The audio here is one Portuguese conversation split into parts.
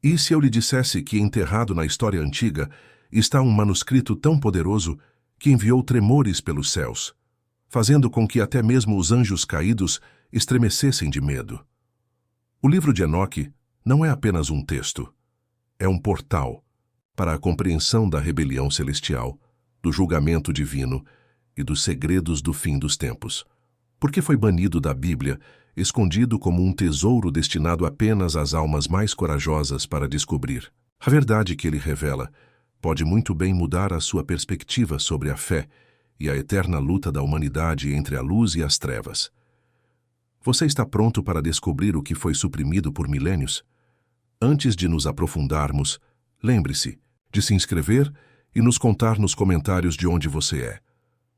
E se eu lhe dissesse que enterrado na história antiga está um manuscrito tão poderoso que enviou tremores pelos céus, fazendo com que até mesmo os anjos caídos estremecessem de medo? O livro de Enoque não é apenas um texto, é um portal para a compreensão da rebelião celestial, do julgamento divino e dos segredos do fim dos tempos. Porque foi banido da Bíblia, escondido como um tesouro destinado apenas às almas mais corajosas para descobrir. A verdade que ele revela pode muito bem mudar a sua perspectiva sobre a fé e a eterna luta da humanidade entre a luz e as trevas. Você está pronto para descobrir o que foi suprimido por milênios? Antes de nos aprofundarmos, lembre-se de se inscrever e nos contar nos comentários de onde você é,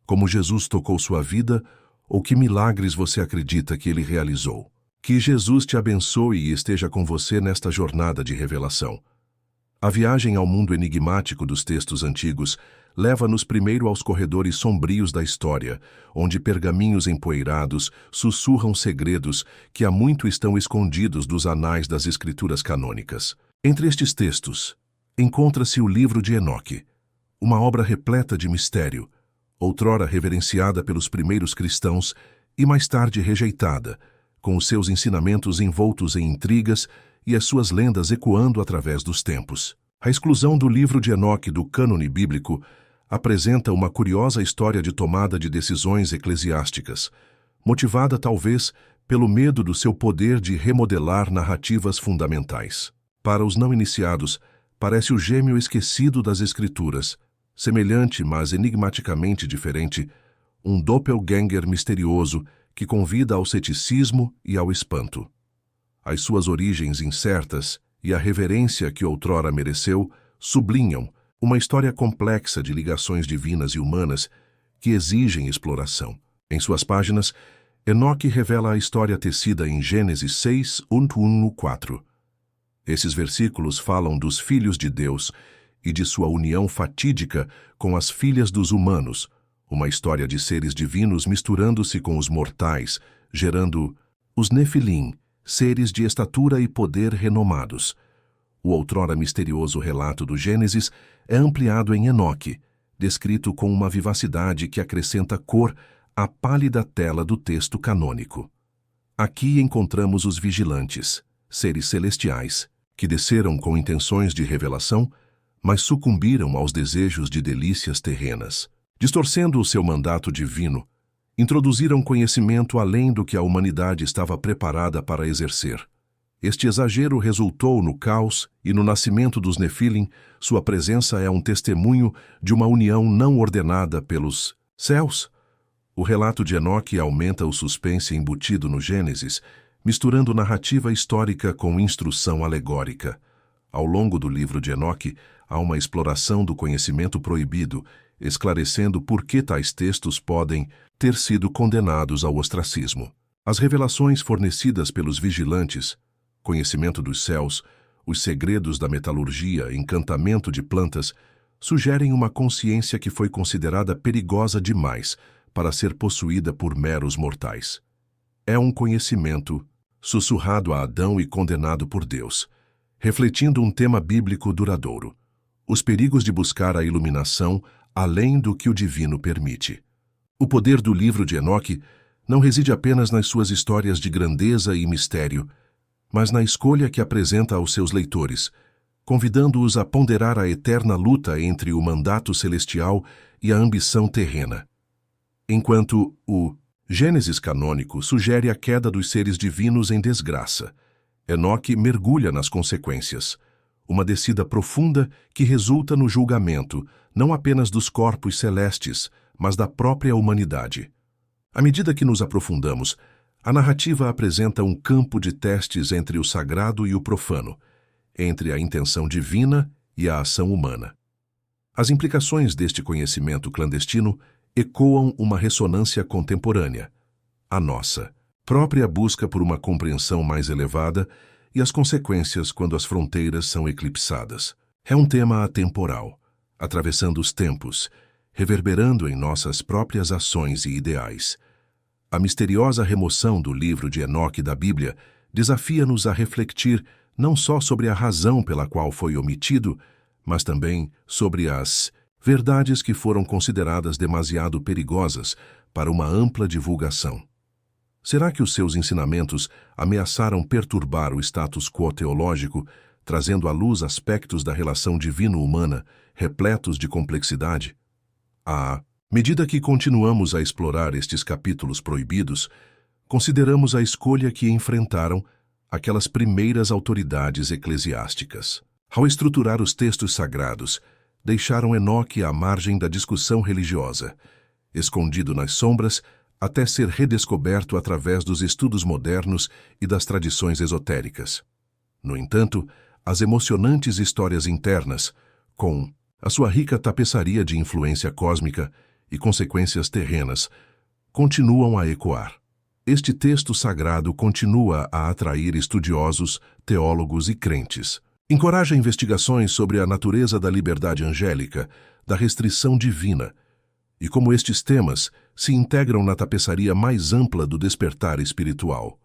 como Jesus tocou sua vida ou que milagres você acredita que ele realizou. Que Jesus te abençoe e esteja com você nesta jornada de revelação. A viagem ao mundo enigmático dos textos antigos leva-nos primeiro aos corredores sombrios da história, onde pergaminhos empoeirados sussurram segredos que há muito estão escondidos dos anais das escrituras canônicas. Entre estes textos, encontra-se o livro de Enoque, uma obra repleta de mistério, outrora reverenciada pelos primeiros cristãos e mais tarde rejeitada, com os seus ensinamentos envoltos em intrigas e as suas lendas ecoando através dos tempos. A exclusão do livro de Enoque do cânone bíblico apresenta uma curiosa história de tomada de decisões eclesiásticas, motivada talvez pelo medo do seu poder de remodelar narrativas fundamentais. Para os não iniciados, parece o gêmeo esquecido das Escrituras, semelhante, mas enigmaticamente diferente, um doppelganger misterioso que convida ao ceticismo e ao espanto. As suas origens incertas e a reverência que outrora mereceu sublinham uma história complexa de ligações divinas e humanas que exigem exploração. Em suas páginas, Enoque revela a história tecida em Gênesis 6, 1-4. Esses versículos falam dos filhos de Deus e de sua união fatídica com as filhas dos humanos, uma história de seres divinos misturando-se com os mortais, gerando os Nefilim, seres de estatura e poder renomados. O outrora misterioso relato do Gênesis é ampliado em Enoque, descrito com uma vivacidade que acrescenta cor à pálida tela do texto canônico. Aqui encontramos os vigilantes, seres celestiais, que desceram com intenções de revelação, mas sucumbiram aos desejos de delícias terrenas. Distorcendo o seu mandato divino, introduziram conhecimento além do que a humanidade estava preparada para exercer. Este exagero resultou no caos e no nascimento dos Nefilim. Sua presença é um testemunho de uma união não ordenada pelos céus. O relato de Enoque aumenta o suspense embutido no Gênesis, misturando narrativa histórica com instrução alegórica. Ao longo do livro de Enoque, há uma exploração do conhecimento proibido, esclarecendo por que tais textos podem ter sido condenados ao ostracismo. As revelações fornecidas pelos vigilantes, conhecimento dos céus, os segredos da metalurgia, encantamento de plantas, sugerem uma consciência que foi considerada perigosa demais para ser possuída por meros mortais. É um conhecimento sussurrado a Adão e condenado por Deus, refletindo um tema bíblico duradouro: os perigos de buscar a iluminação além do que o divino permite. O poder do livro de Enoque não reside apenas nas suas histórias de grandeza e mistério, mas na escolha que apresenta aos seus leitores, convidando-os a ponderar a eterna luta entre o mandato celestial e a ambição terrena. Enquanto o Gênesis canônico sugere a queda dos seres divinos em desgraça, Enoque mergulha nas consequências, uma descida profunda que resulta no julgamento, não apenas dos corpos celestes, mas da própria humanidade. À medida que nos aprofundamos, a narrativa apresenta um campo de testes entre o sagrado e o profano, entre a intenção divina e a ação humana. As implicações deste conhecimento clandestino ecoam uma ressonância contemporânea, a nossa própria busca por uma compreensão mais elevada e as consequências quando as fronteiras são eclipsadas. É um tema atemporal, atravessando os tempos, reverberando em nossas próprias ações e ideais. A misteriosa remoção do livro de Enoque da Bíblia desafia-nos a refletir não só sobre a razão pela qual foi omitido, mas também sobre as verdades que foram consideradas demasiado perigosas para uma ampla divulgação. Será que os seus ensinamentos ameaçaram perturbar o status quo teológico, trazendo à luz aspectos da relação divino-humana repletos de complexidade? À medida que continuamos a explorar estes capítulos proibidos, consideramos a escolha que enfrentaram aquelas primeiras autoridades eclesiásticas. Ao estruturar os textos sagrados, deixaram Enoque à margem da discussão religiosa, escondido nas sombras até ser redescoberto através dos estudos modernos e das tradições esotéricas. No entanto, as emocionantes histórias internas, com a sua rica tapeçaria de influência cósmica e consequências terrenas, continuam a ecoar. Este texto sagrado continua a atrair estudiosos, teólogos e crentes. Encoraja investigações sobre a natureza da liberdade angélica, da restrição divina, e como estes temas se integram na tapeçaria mais ampla do despertar espiritual.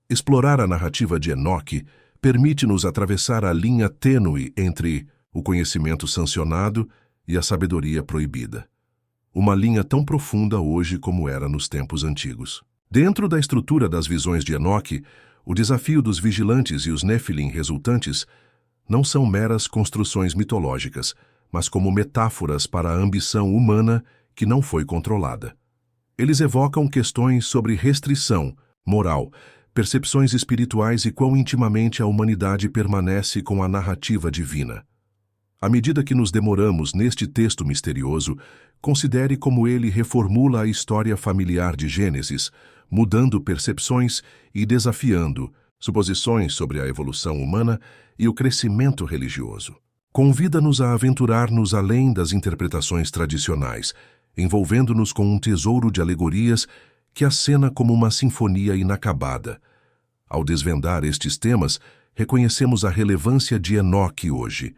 Explorar a narrativa de Enoque permite-nos atravessar a linha tênue entre o conhecimento sancionado e a sabedoria proibida. Uma linha tão profunda hoje como era nos tempos antigos. Dentro da estrutura das visões de Enoque, o desafio dos vigilantes e os Nefilim resultantes não são meras construções mitológicas, mas como metáforas para a ambição humana que não foi controlada. Eles evocam questões sobre restrição, moral, percepções espirituais e quão intimamente a humanidade permanece com a narrativa divina. À medida que nos demoramos neste texto misterioso, considere como ele reformula a história familiar de Gênesis, mudando percepções e desafiando suposições sobre a evolução humana e o crescimento religioso. Convida-nos a aventurar-nos além das interpretações tradicionais, envolvendo-nos com um tesouro de alegorias que acena como uma sinfonia inacabada. Ao desvendar estes temas, reconhecemos a relevância de Enoque hoje.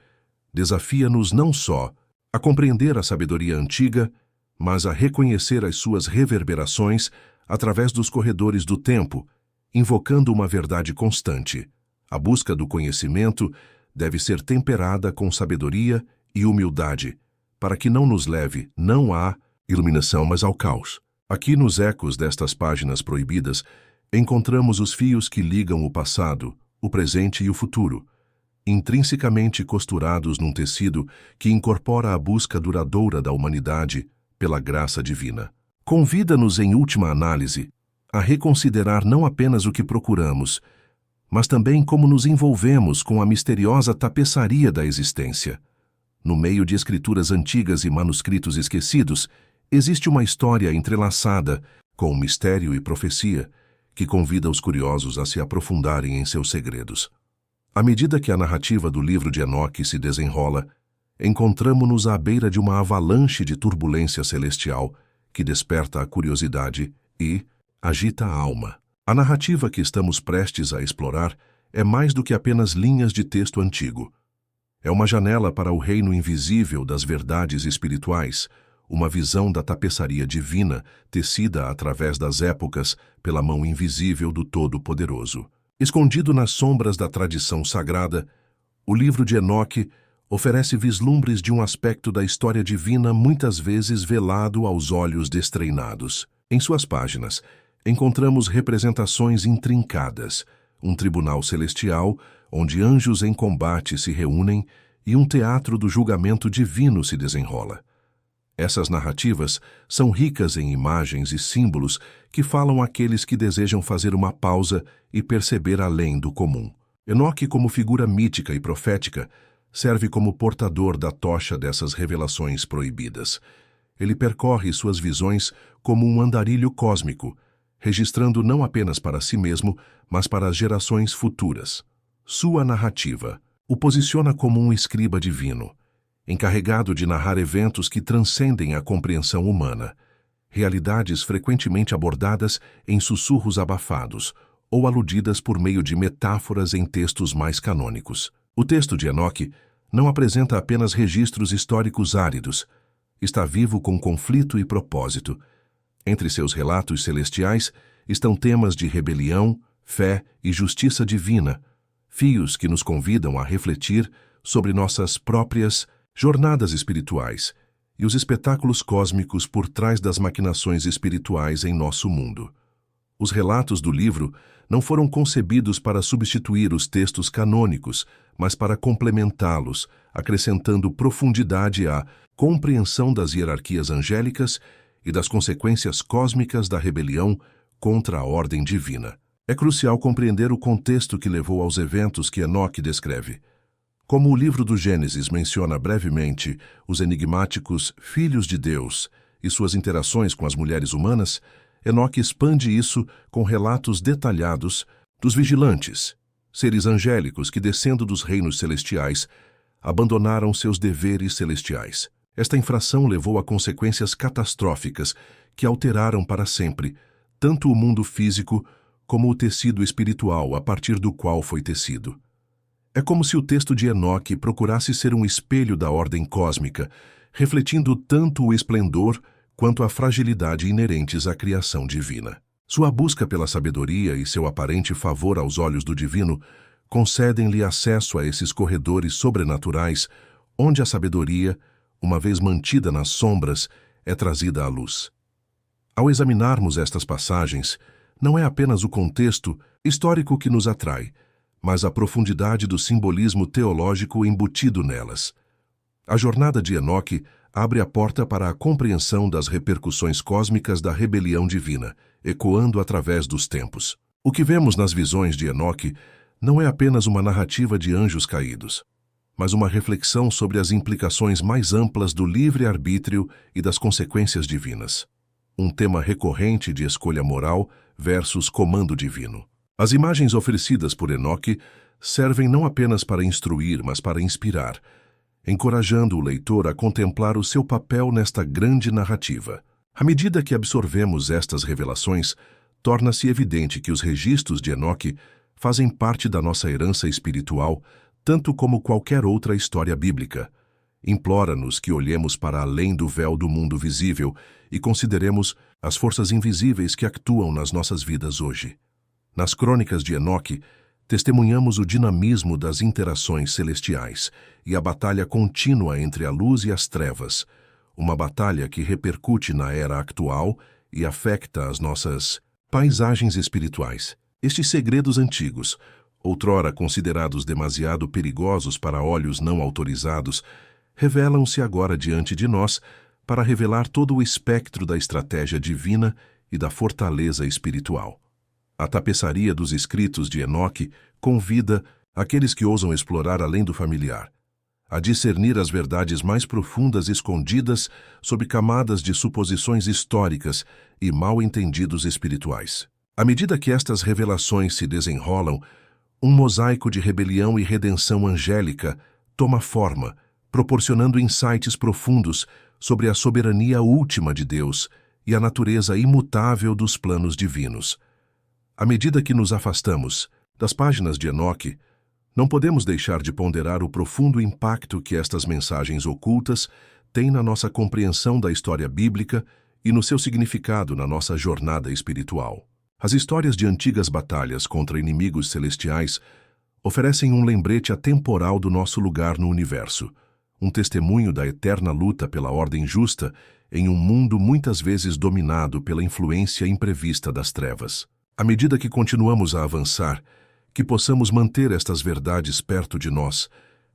Desafia-nos não só a compreender a sabedoria antiga, mas a reconhecer as suas reverberações através dos corredores do tempo, invocando uma verdade constante. A busca do conhecimento deve ser temperada com sabedoria e humildade, para que não nos leve não à iluminação, mas ao caos. Aqui nos ecos destas páginas proibidas, encontramos os fios que ligam o passado, o presente e o futuro, intrinsecamente costurados num tecido que incorpora a busca duradoura da humanidade pela graça divina. Convida-nos, em última análise, a reconsiderar não apenas o que procuramos, mas também como nos envolvemos com a misteriosa tapeçaria da existência. No meio de escrituras antigas e manuscritos esquecidos, existe uma história entrelaçada com mistério e profecia que convida os curiosos a se aprofundarem em seus segredos. À medida que a narrativa do livro de Enoque se desenrola, encontramo-nos à beira de uma avalanche de turbulência celestial que desperta a curiosidade e agita a alma. A narrativa que estamos prestes a explorar é mais do que apenas linhas de texto antigo. É uma janela para o reino invisível das verdades espirituais, uma visão da tapeçaria divina tecida através das épocas pela mão invisível do Todo-Poderoso. Escondido nas sombras da tradição sagrada, o livro de Enoque oferece vislumbres de um aspecto da história divina muitas vezes velado aos olhos destreinados. Em suas páginas, encontramos representações intrincadas, um tribunal celestial onde anjos em combate se reúnem e um teatro do julgamento divino se desenrola. Essas narrativas são ricas em imagens e símbolos que falam àqueles que desejam fazer uma pausa e perceber além do comum. Enoque, como figura mítica e profética, serve como portador da tocha dessas revelações proibidas. Ele percorre suas visões como um andarilho cósmico, registrando não apenas para si mesmo, mas para as gerações futuras. Sua narrativa o posiciona como um escriba divino, encarregado de narrar eventos que transcendem a compreensão humana, realidades frequentemente abordadas em sussurros abafados ou aludidas por meio de metáforas em textos mais canônicos. O texto de Enoque não apresenta apenas registros históricos áridos, está vivo com conflito e propósito. Entre seus relatos celestiais estão temas de rebelião, fé e justiça divina, fios que nos convidam a refletir sobre nossas próprias jornadas espirituais e os espetáculos cósmicos por trás das maquinações espirituais em nosso mundo. Os relatos do livro não foram concebidos para substituir os textos canônicos, mas para complementá-los, acrescentando profundidade à compreensão das hierarquias angélicas e das consequências cósmicas da rebelião contra a ordem divina. É crucial compreender o contexto que levou aos eventos que Enoque descreve. Como o livro do Gênesis menciona brevemente os enigmáticos filhos de Deus e suas interações com as mulheres humanas, Enoque expande isso com relatos detalhados dos vigilantes, seres angélicos que, descendo dos reinos celestiais, abandonaram seus deveres celestiais. Esta infração levou a consequências catastróficas que alteraram para sempre tanto o mundo físico como o tecido espiritual a partir do qual foi tecido. É como se o texto de Enoque procurasse ser um espelho da ordem cósmica, refletindo tanto o esplendor quanto a fragilidade inerentes à criação divina. Sua busca pela sabedoria e seu aparente favor aos olhos do divino concedem-lhe acesso a esses corredores sobrenaturais, onde a sabedoria, uma vez mantida nas sombras, é trazida à luz. Ao examinarmos estas passagens, não é apenas o contexto histórico que nos atrai, mas a profundidade do simbolismo teológico embutido nelas. A jornada de Enoque abre a porta para a compreensão das repercussões cósmicas da rebelião divina, ecoando através dos tempos. O que vemos nas visões de Enoque não é apenas uma narrativa de anjos caídos, mas uma reflexão sobre as implicações mais amplas do livre-arbítrio e das consequências divinas. Um tema recorrente de escolha moral versus comando divino. As imagens oferecidas por Enoque servem não apenas para instruir, mas para inspirar, encorajando o leitor a contemplar o seu papel nesta grande narrativa. À medida que absorvemos estas revelações, torna-se evidente que os registros de Enoque fazem parte da nossa herança espiritual, tanto como qualquer outra história bíblica. Implora-nos que olhemos para além do véu do mundo visível e consideremos as forças invisíveis que atuam nas nossas vidas hoje. Nas crônicas de Enoque, testemunhamos o dinamismo das interações celestiais e a batalha contínua entre a luz e as trevas, uma batalha que repercute na era atual e afeta as nossas paisagens espirituais. Estes segredos antigos, outrora considerados demasiado perigosos para olhos não autorizados, revelam-se agora diante de nós para revelar todo o espectro da estratégia divina e da fortaleza espiritual. A tapeçaria dos escritos de Enoque convida aqueles que ousam explorar além do familiar, a discernir as verdades mais profundas escondidas sob camadas de suposições históricas e mal-entendidos espirituais. À medida que estas revelações se desenrolam, um mosaico de rebelião e redenção angélica toma forma, proporcionando insights profundos sobre a soberania última de Deus e a natureza imutável dos planos divinos. À medida que nos afastamos das páginas de Enoque, não podemos deixar de ponderar o profundo impacto que estas mensagens ocultas têm na nossa compreensão da história bíblica e no seu significado na nossa jornada espiritual. As histórias de antigas batalhas contra inimigos celestiais oferecem um lembrete atemporal do nosso lugar no universo, um testemunho da eterna luta pela ordem justa em um mundo muitas vezes dominado pela influência imprevista das trevas. À medida que continuamos a avançar, que possamos manter estas verdades perto de nós,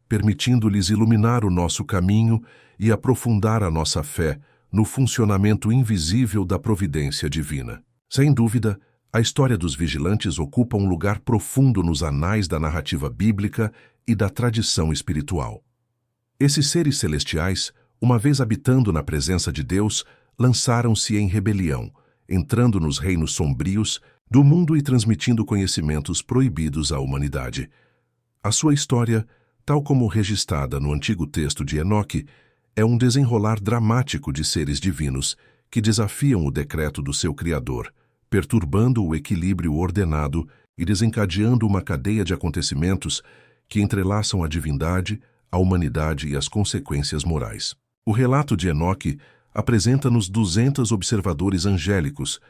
permitindo-lhes iluminar o nosso caminho e aprofundar a nossa fé no funcionamento invisível da providência divina. Sem dúvida, a história dos vigilantes ocupa um lugar profundo nos anais da narrativa bíblica e da tradição espiritual. Esses seres celestiais, uma vez habitando na presença de Deus, lançaram-se em rebelião, entrando nos reinos sombrios do mundo e transmitindo conhecimentos proibidos à humanidade. A sua história, tal como registrada no antigo texto de Enoque, é um desenrolar dramático de seres divinos que desafiam o decreto do seu Criador, perturbando o equilíbrio ordenado e desencadeando uma cadeia de acontecimentos que entrelaçam a divindade, a humanidade e as consequências morais. O relato de Enoque apresenta-nos 200 observadores angélicos,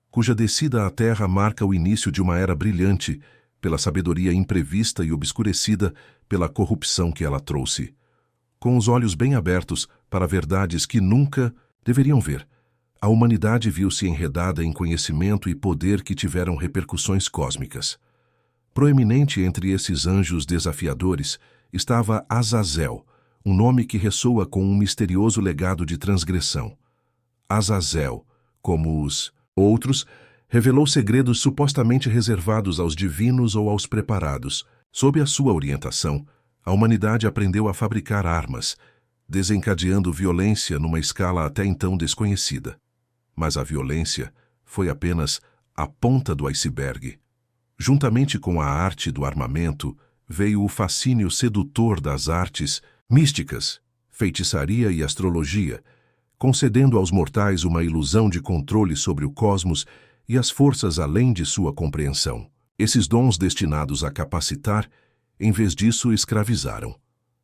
cuja descida à Terra marca o início de uma era brilhante, pela sabedoria imprevista e obscurecida pela corrupção que ela trouxe. Com os olhos bem abertos para verdades que nunca deveriam ver, a humanidade viu-se enredada em conhecimento e poder que tiveram repercussões cósmicas. Proeminente entre esses anjos desafiadores estava Azazel, um nome que ressoa com um misterioso legado de transgressão. Azazel, como os outros, revelou segredos supostamente reservados aos divinos ou aos preparados. Sob a sua orientação, a humanidade aprendeu a fabricar armas, desencadeando violência numa escala até então desconhecida. Mas a violência foi apenas a ponta do iceberg. Juntamente com a arte do armamento, veio o fascínio sedutor das artes místicas, feitiçaria e astrologia, concedendo aos mortais uma ilusão de controle sobre o cosmos e as forças além de sua compreensão. Esses dons destinados a capacitar, em vez disso, escravizaram.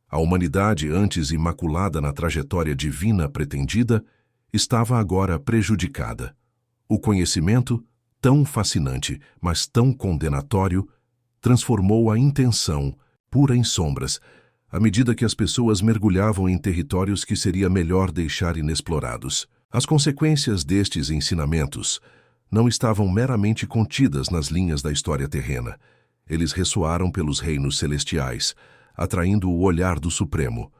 A humanidade, antes imaculada na trajetória divina pretendida, estava agora prejudicada. O conhecimento, tão fascinante, mas tão condenatório, transformou a intenção, pura em sombras, à medida que as pessoas mergulhavam em territórios que seria melhor deixar inexplorados. As consequências destes ensinamentos não estavam meramente contidas nas linhas da história terrena. Eles ressoaram pelos reinos celestiais, atraindo o olhar do Supremo.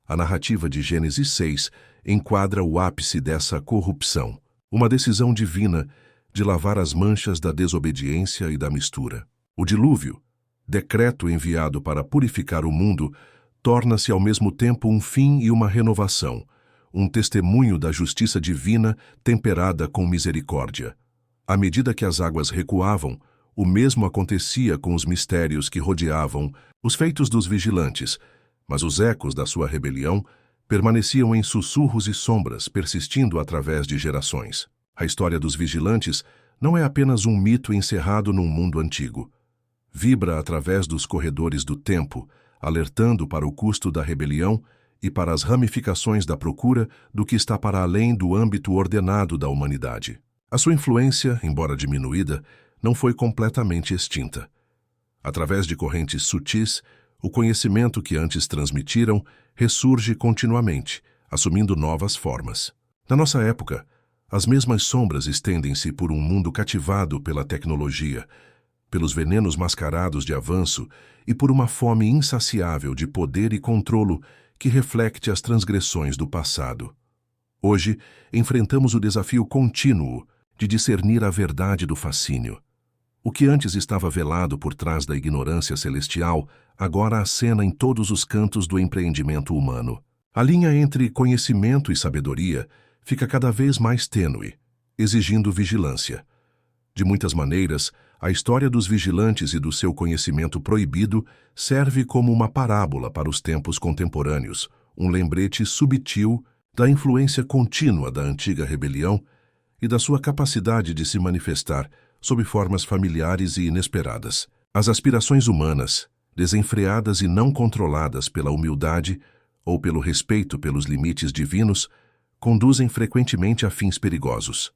A narrativa de Gênesis 6 enquadra o ápice dessa corrupção, uma decisão divina de lavar as manchas da desobediência e da mistura. O dilúvio, decreto enviado para purificar o mundo, torna-se ao mesmo tempo um fim e uma renovação, um testemunho da justiça divina temperada com misericórdia. À medida que as águas recuavam, o mesmo acontecia com os mistérios que rodeavam os feitos dos vigilantes, mas os ecos da sua rebelião permaneciam em sussurros e sombras, persistindo através de gerações. A história dos vigilantes não é apenas um mito encerrado num mundo antigo. Vibra através dos corredores do tempo, alertando para o custo da rebelião e para as ramificações da procura do que está para além do âmbito ordenado da humanidade. A sua influência, embora diminuída, não foi completamente extinta. Através de correntes sutis, o conhecimento que antes transmitiram ressurge continuamente, assumindo novas formas. Na nossa época, as mesmas sombras estendem-se por um mundo cativado pela tecnologia, pelos venenos mascarados de avanço e por uma fome insaciável de poder e controlo que reflete as transgressões do passado. Hoje, enfrentamos o desafio contínuo de discernir a verdade do fascínio. O que antes estava velado por trás da ignorância celestial, agora acena em todos os cantos do empreendimento humano. A linha entre conhecimento e sabedoria fica cada vez mais tênue, exigindo vigilância. De muitas maneiras, a história dos vigilantes e do seu conhecimento proibido serve como uma parábola para os tempos contemporâneos, um lembrete subtil da influência contínua da antiga rebelião e da sua capacidade de se manifestar sob formas familiares e inesperadas. As aspirações humanas, desenfreadas e não controladas pela humildade ou pelo respeito pelos limites divinos, conduzem frequentemente a fins perigosos.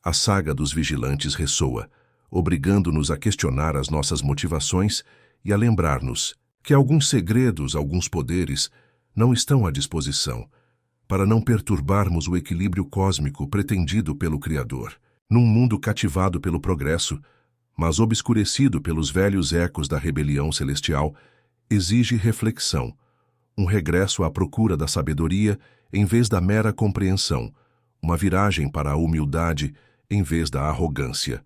A saga dos vigilantes ressoa, obrigando-nos a questionar as nossas motivações e a lembrar-nos que alguns segredos, alguns poderes, não estão à disposição, para não perturbarmos o equilíbrio cósmico pretendido pelo Criador. Num mundo cativado pelo progresso, mas obscurecido pelos velhos ecos da rebelião celestial, exige reflexão, um regresso à procura da sabedoria em vez da mera compreensão, uma viragem para a humildade em vez da arrogância.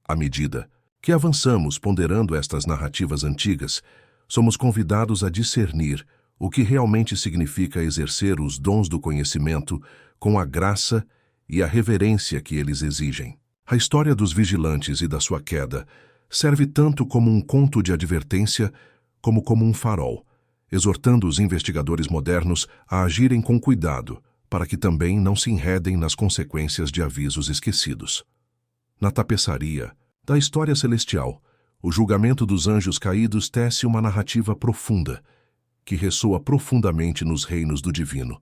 À medida que avançamos ponderando estas narrativas antigas, somos convidados a discernir o que realmente significa exercer os dons do conhecimento com a graça e a reverência que eles exigem. A história dos vigilantes e da sua queda serve tanto como um conto de advertência como um farol, exortando os investigadores modernos a agirem com cuidado para que também não se enredem nas consequências de avisos esquecidos. Na tapeçaria da história celestial, o julgamento dos anjos caídos tece uma narrativa profunda, que ressoa profundamente nos reinos do divino.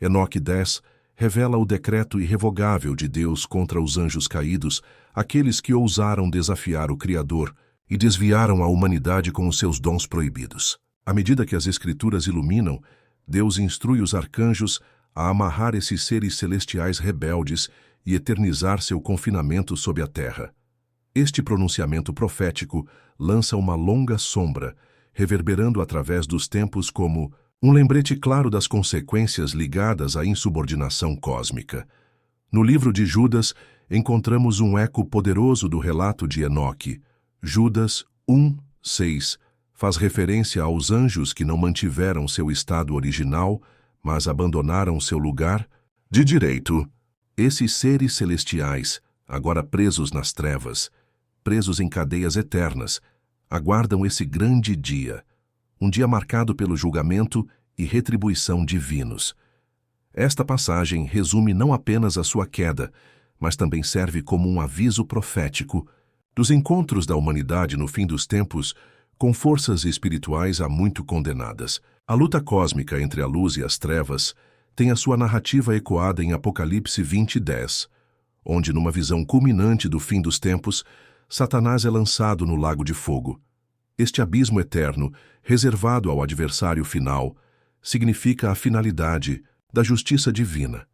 Enoque 10 revela o decreto irrevogável de Deus contra os anjos caídos, aqueles que ousaram desafiar o Criador e desviaram a humanidade com os seus dons proibidos. À medida que as Escrituras iluminam, Deus instrui os arcanjos a amarrar esses seres celestiais rebeldes e eternizar seu confinamento sob a terra. Este pronunciamento profético lança uma longa sombra, reverberando através dos tempos como um lembrete claro das consequências ligadas à insubordinação cósmica. No livro de Judas, encontramos um eco poderoso do relato de Enoque. Judas 1:6 faz referência aos anjos que não mantiveram seu estado original, mas abandonaram seu lugar de direito. Esses seres celestiais, agora presos nas trevas, presos em cadeias eternas, aguardam esse grande dia, um dia marcado pelo julgamento e retribuição divinos. Esta passagem resume não apenas a sua queda, mas também serve como um aviso profético dos encontros da humanidade no fim dos tempos com forças espirituais há muito condenadas. A luta cósmica entre a luz e as trevas tem a sua narrativa ecoada em Apocalipse 20:10, onde, numa visão culminante do fim dos tempos, Satanás é lançado no lago de fogo. Este abismo eterno, reservado ao adversário final, significa a finalidade da justiça divina.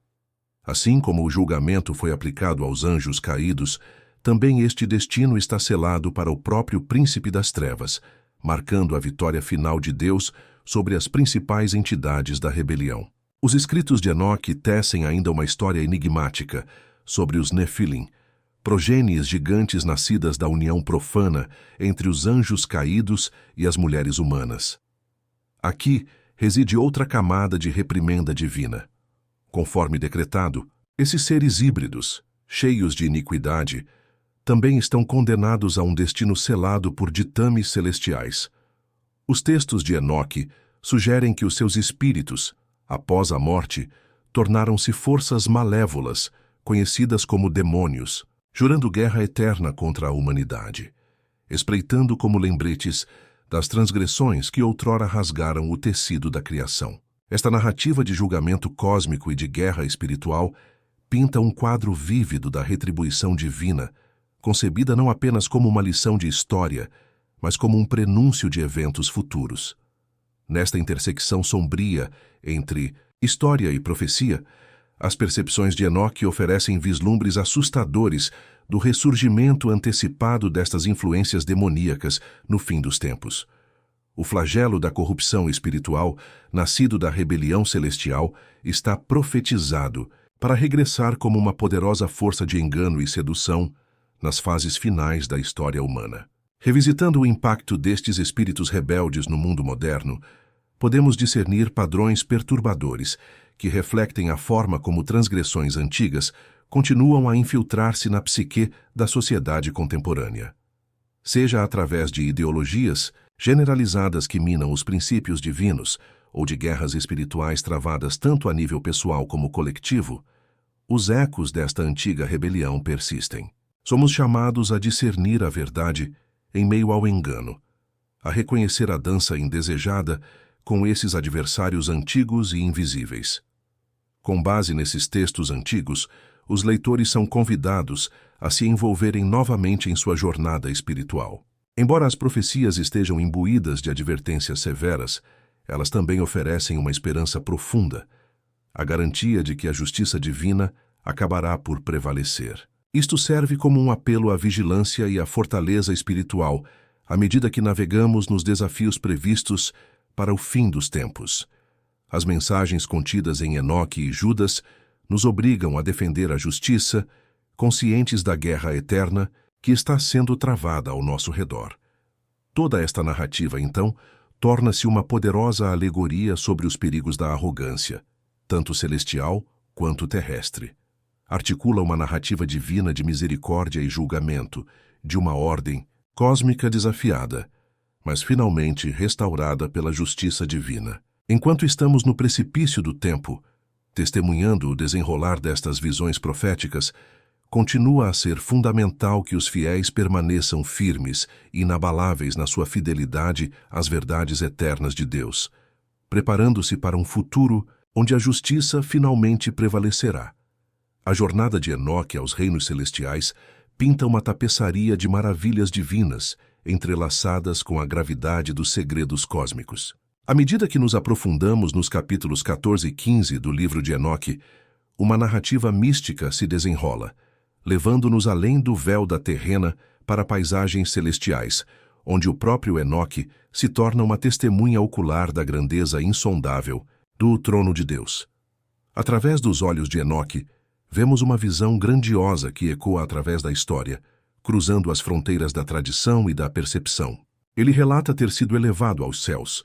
Assim como o julgamento foi aplicado aos anjos caídos, também este destino está selado para o próprio príncipe das trevas, marcando a vitória final de Deus sobre as principais entidades da rebelião. Os escritos de Enoque tecem ainda uma história enigmática sobre os Nefilim, progênies gigantes nascidas da união profana entre os anjos caídos e as mulheres humanas. Aqui reside outra camada de reprimenda divina. Conforme decretado, esses seres híbridos, cheios de iniquidade, também estão condenados a um destino selado por ditames celestiais. Os textos de Enoque sugerem que os seus espíritos, após a morte, tornaram-se forças malévolas, conhecidas como demônios, jurando guerra eterna contra a humanidade, espreitando como lembretes das transgressões que outrora rasgaram o tecido da criação. Esta narrativa de julgamento cósmico e de guerra espiritual pinta um quadro vívido da retribuição divina, concebida não apenas como uma lição de história, mas como um prenúncio de eventos futuros. Nesta intersecção sombria entre história e profecia, as percepções de Enoque oferecem vislumbres assustadores do ressurgimento antecipado destas influências demoníacas no fim dos tempos. O flagelo da corrupção espiritual, nascido da rebelião celestial, está profetizado para regressar como uma poderosa força de engano e sedução nas fases finais da história humana. Revisitando o impacto destes espíritos rebeldes no mundo moderno, podemos discernir padrões perturbadores que refletem a forma como transgressões antigas continuam a infiltrar-se na psique da sociedade contemporânea. Seja através de ideologias generalizadas que minam os princípios divinos ou de guerras espirituais travadas tanto a nível pessoal como coletivo, os ecos desta antiga rebelião persistem. Somos chamados a discernir a verdade em meio ao engano, a reconhecer a dança indesejada com esses adversários antigos e invisíveis. Com base nesses textos antigos, os leitores são convidados a se envolverem novamente em sua jornada espiritual. Embora as profecias estejam imbuídas de advertências severas, elas também oferecem uma esperança profunda, a garantia de que a justiça divina acabará por prevalecer. Isto serve como um apelo à vigilância e à fortaleza espiritual, à medida que navegamos nos desafios previstos para o fim dos tempos. As mensagens contidas em Enoque e Judas nos obrigam a defender a justiça, conscientes da guerra eterna que está sendo travada ao nosso redor. Toda esta narrativa, então, torna-se uma poderosa alegoria sobre os perigos da arrogância, tanto celestial quanto terrestre. Articula uma narrativa divina de misericórdia e julgamento, de uma ordem cósmica desafiada, mas finalmente restaurada pela justiça divina. Enquanto estamos no precipício do tempo, testemunhando o desenrolar destas visões proféticas, continua a ser fundamental que os fiéis permaneçam firmes e inabaláveis na sua fidelidade às verdades eternas de Deus, preparando-se para um futuro onde a justiça finalmente prevalecerá. A jornada de Enoque aos reinos celestiais pinta uma tapeçaria de maravilhas divinas, entrelaçadas com a gravidade dos segredos cósmicos. À medida que nos aprofundamos nos capítulos 14 e 15 do livro de Enoque, uma narrativa mística se desenrola, levando-nos além do véu da terrena para paisagens celestiais, onde o próprio Enoque se torna uma testemunha ocular da grandeza insondável do trono de Deus. Através dos olhos de Enoque, vemos uma visão grandiosa que ecoa através da história, cruzando as fronteiras da tradição e da percepção. Ele relata ter sido elevado aos céus,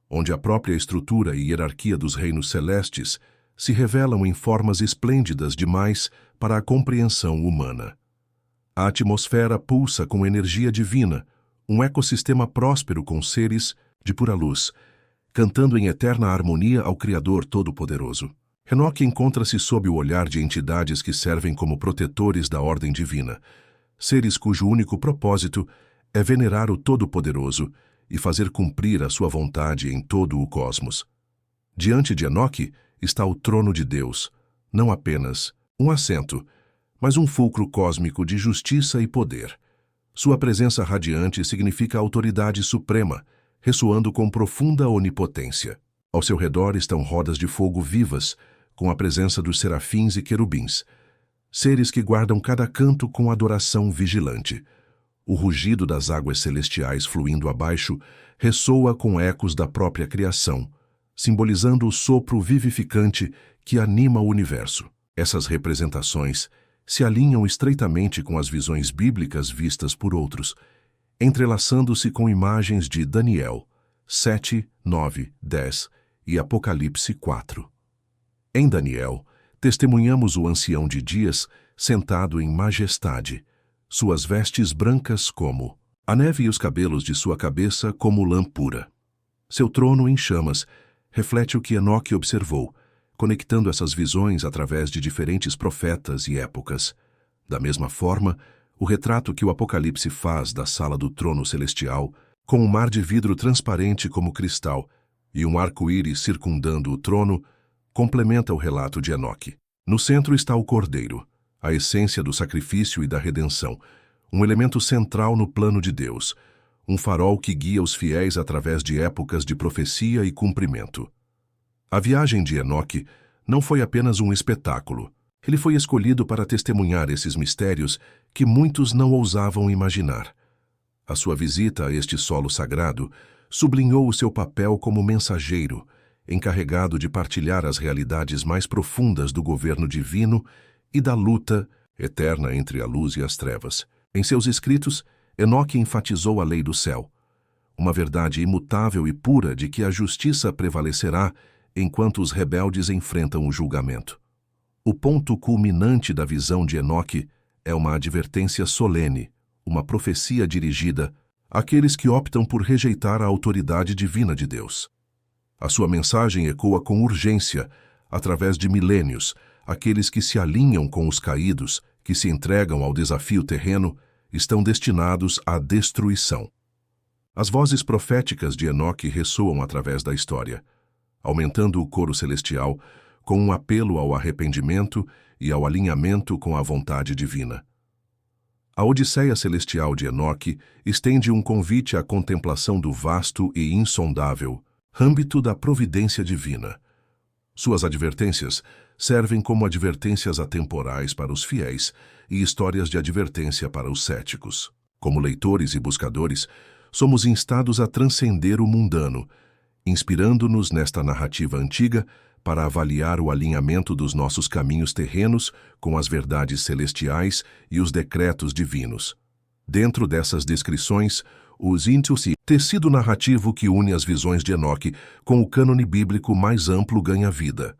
onde a própria estrutura e hierarquia dos reinos celestes se revelam em formas esplêndidas demais para a compreensão humana. A atmosfera pulsa com energia divina, um ecossistema próspero com seres de pura luz, cantando em eterna harmonia ao Criador Todo-Poderoso. Enoque encontra-se sob o olhar de entidades que servem como protetores da ordem divina, seres cujo único propósito é venerar o Todo-Poderoso e fazer cumprir a sua vontade em todo o cosmos. Diante de Enoque está o trono de Deus, não apenas um assento, mas um fulcro cósmico de justiça e poder. Sua presença radiante significa autoridade suprema, ressoando com profunda onipotência. Ao seu redor estão rodas de fogo vivas, com a presença dos serafins e querubins, seres que guardam cada canto com adoração vigilante. O rugido das águas celestiais fluindo abaixo ressoa com ecos da própria criação, simbolizando o sopro vivificante que anima o universo. Essas representações se alinham estreitamente com as visões bíblicas vistas por outros, entrelaçando-se com imagens de Daniel 7, 9, 10 e Apocalipse 4. Em Daniel, testemunhamos o ancião de dias sentado em majestade, suas vestes brancas como a neve e os cabelos de sua cabeça como lã pura. Seu trono em chamas reflete o que Enoque observou, conectando essas visões através de diferentes profetas e épocas. Da mesma forma, o retrato que o Apocalipse faz da sala do trono celestial, com um mar de vidro transparente como cristal e um arco-íris circundando o trono, complementa o relato de Enoque. No centro está o Cordeiro, a essência do sacrifício e da redenção, um elemento central no plano de Deus, um farol que guia os fiéis através de épocas de profecia e cumprimento. A viagem de Enoque não foi apenas um espetáculo. Ele foi escolhido para testemunhar esses mistérios que muitos não ousavam imaginar. A sua visita a este solo sagrado sublinhou o seu papel como mensageiro, encarregado de partilhar as realidades mais profundas do governo divino e da luta eterna entre a luz e as trevas. Em seus escritos, Enoque enfatizou a lei do céu, uma verdade imutável e pura de que a justiça prevalecerá enquanto os rebeldes enfrentam o julgamento. O ponto culminante da visão de Enoque é uma advertência solene, uma profecia dirigida àqueles que optam por rejeitar a autoridade divina de Deus. A sua mensagem ecoa com urgência, através de milênios, aqueles que se alinham com os caídos, que se entregam ao desafio terreno, estão destinados à destruição. As vozes proféticas de Enoque ressoam através da história, aumentando o coro celestial com um apelo ao arrependimento e ao alinhamento com a vontade divina. A Odisseia Celestial de Enoque estende um convite à contemplação do vasto e insondável âmbito da providência divina. Suas advertências servem como advertências atemporais para os fiéis e histórias de advertência para os céticos. Como leitores e buscadores, somos instados a transcender o mundano, inspirando-nos nesta narrativa antiga para avaliar o alinhamento dos nossos caminhos terrenos com as verdades celestiais e os decretos divinos. Dentro dessas descrições, os Intusi, tecido narrativo que une as visões de Enoque com o cânone bíblico mais amplo ganha vida.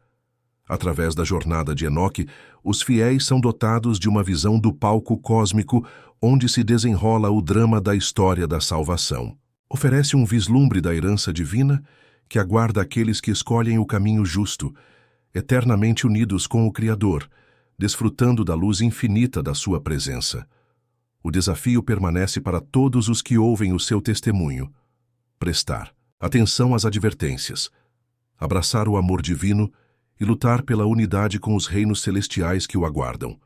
Através da jornada de Enoque, os fiéis são dotados de uma visão do palco cósmico onde se desenrola o drama da história da salvação. Oferece um vislumbre da herança divina que aguarda aqueles que escolhem o caminho justo, eternamente unidos com o Criador, desfrutando da luz infinita da sua presença. O desafio permanece para todos os que ouvem o seu testemunho: prestar atenção às advertências, abraçar o amor divino e lutar pela unidade com os reinos celestiais que o aguardam.